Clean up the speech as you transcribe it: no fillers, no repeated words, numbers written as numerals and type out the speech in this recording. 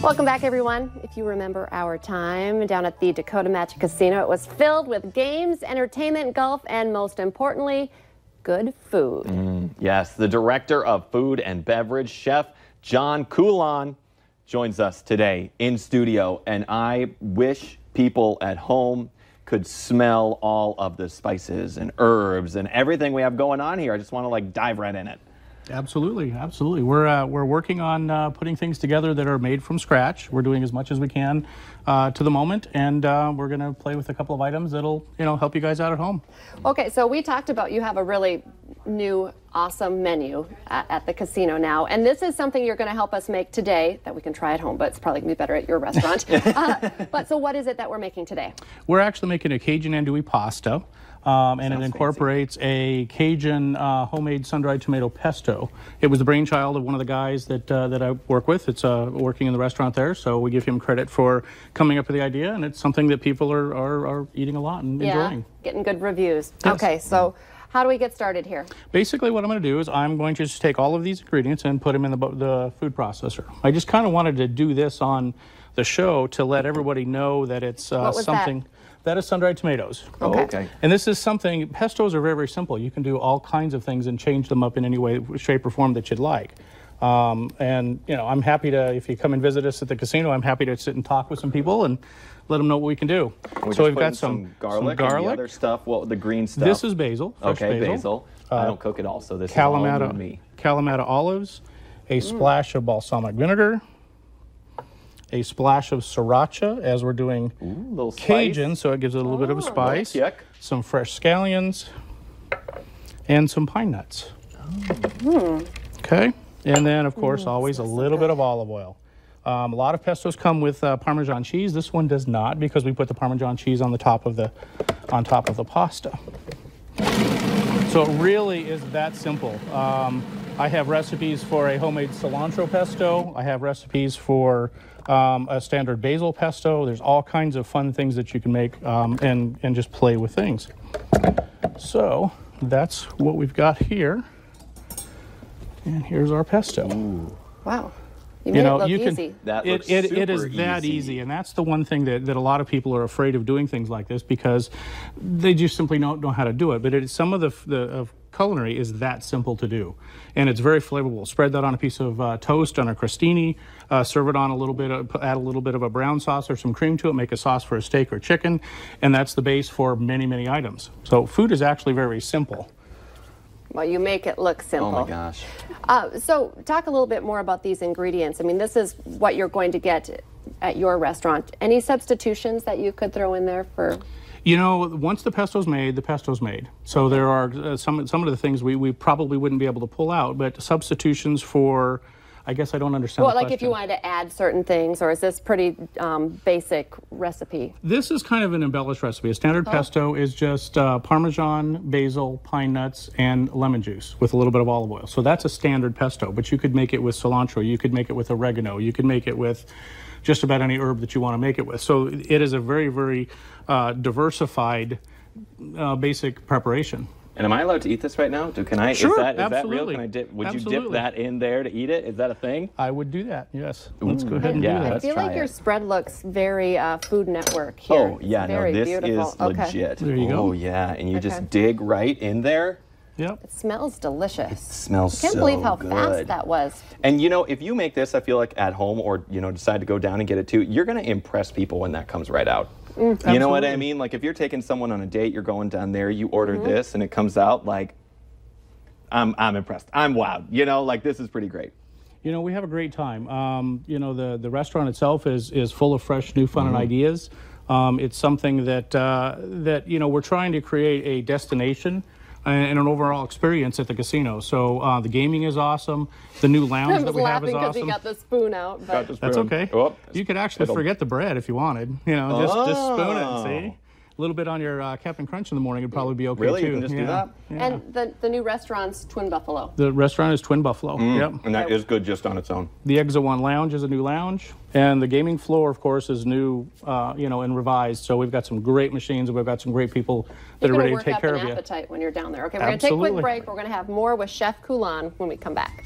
Welcome back, everyone. If you remember our time down at the Dakota Magic Casino, it was filled with games, entertainment, golf, and most importantly, good food. Yes, the director of food and beverage, Chef John Coulon, joins us today in studio, and I wish people at home could smell all of the spices and herbs and everything we have going on here. I just want to dive right in it. Absolutely, absolutely. We're working on putting things together that are made from scratch. We're doing as much as we can to the moment, and we're going to play with a couple of items that'll help you guys out at home. Okay, so we talked about you have a really new, awesome menu at the casino now, and this is something you're going to help us make today that we can try at home, but it's probably going to be better at your restaurant. But so what is it that we're making today? We're actually making a Cajun andouille pasta. And it incorporates a Cajun homemade sun-dried tomato pesto. It was the brainchild of one of the guys that I work with. It's working in the restaurant there, so we give him credit for coming up with the idea, and it's something that people are eating a lot and enjoying. Getting good reviews. Yes. Okay, so how do we get started here? Basically, what I'm going to do is I'm going to just take all of these ingredients and put them in the food processor. I just kind of wanted to do this on the show to let everybody know that it's something. That is sun-dried tomatoes. Okay. And this is something, pestos are very, very simple. You can do all kinds of things and change them up in any way, shape, or form that you'd like. And, I'm happy to, if you come and visit us at the casino, I'm happy to sit and talk with some people and let them know what we can do. So we've got some garlic and the other stuff, the green stuff. This is basil, fresh basil. I don't cook it all, so this is all new me. Kalamata olives, a splash of balsamic vinegar, a splash of sriracha, as we're doing Cajun, so it gives it a little bit of a spice. Some fresh scallions, and some pine nuts. Okay, and then of course always a little bit of olive oil. A lot of pestos come with Parmesan cheese. This one does not, because we put the Parmesan cheese on the top of the pasta. So it really is that simple. I have recipes for a homemade cilantro pesto. I have recipes for a standard basil pesto. There's all kinds of fun things that you can make and just play with things. So that's what we've got here. And here's our pesto. Ooh. Wow. You made it look easy. It is that easy, and that's the one thing that a lot of people are afraid of doing things like this, because they just simply don't know how to do it. But some of the culinary is that simple to do, and it's very flavorful. Spread that on a piece of toast on a crostini, serve it on add a little bit of a brown sauce or some cream to it, make a sauce for a steak or chicken, and that's the base for many, many items. So food is actually very simple. Well, you make it look simple. Oh my gosh. So talk a little bit more about these ingredients. I mean, this is what you're going to get at your restaurant. Any substitutions that you could throw in there for? Once the pesto's made, the pesto's made. So there are some of the things we probably wouldn't be able to pull out, but substitutions for, I guess I don't understand the question. If you wanted to add certain things, or is this pretty basic recipe? This is kind of an embellished recipe. A standard pesto is just Parmesan, basil, pine nuts, and lemon juice with a little bit of olive oil. So that's a standard pesto, but you could make it with cilantro, you could make it with oregano, you could make it with just about any herb that you want to make it with. So it is a very, very diversified basic preparation. And am I allowed to eat this right now? Can I? Sure, is that real? Can I dip? Would you dip that in there to eat it? Is that a thing? I would do that. Yes. Let's go ahead and do that. I feel like your spread looks very Food Network here. Oh yeah, no, this beautiful. is legit. There you go. Oh yeah, and you just dig right in there. Yep. It smells delicious. It smells so good. I can't believe how fast that was. And if you make this, I feel like at home, or decide to go down and get it too, you're going to impress people when that comes right out. You know what I mean? Like if you're taking someone on a date, you're going down there, you order this, and it comes out like, I'm impressed. I'm wowed. This is pretty great. We have a great time. The restaurant itself is full of fresh, new fun and ideas. It's something that we're trying to create a destination and an overall experience at the casino. So the gaming is awesome. The new lounge that we have is awesome. I was laughing because he got the spoon out. But that's okay. Oh, you could actually forget the bread if you wanted. Just spoon it, see? A little bit on your Captain Crunch in the morning would probably be okay, really? too. You can just do that? Yeah. And the new restaurant's Twin Buffalo. The restaurant is Twin Buffalo, yep. And that is good just on its own. The Exo One Lounge is a new lounge. And the gaming floor, of course, is new, and revised. So we've got some great machines, and we've got some great people that are ready to take care of you. You're going to work up an appetite when you're down there. Okay, we're going to take a quick break. We're going to have more with Chef Coulon when we come back.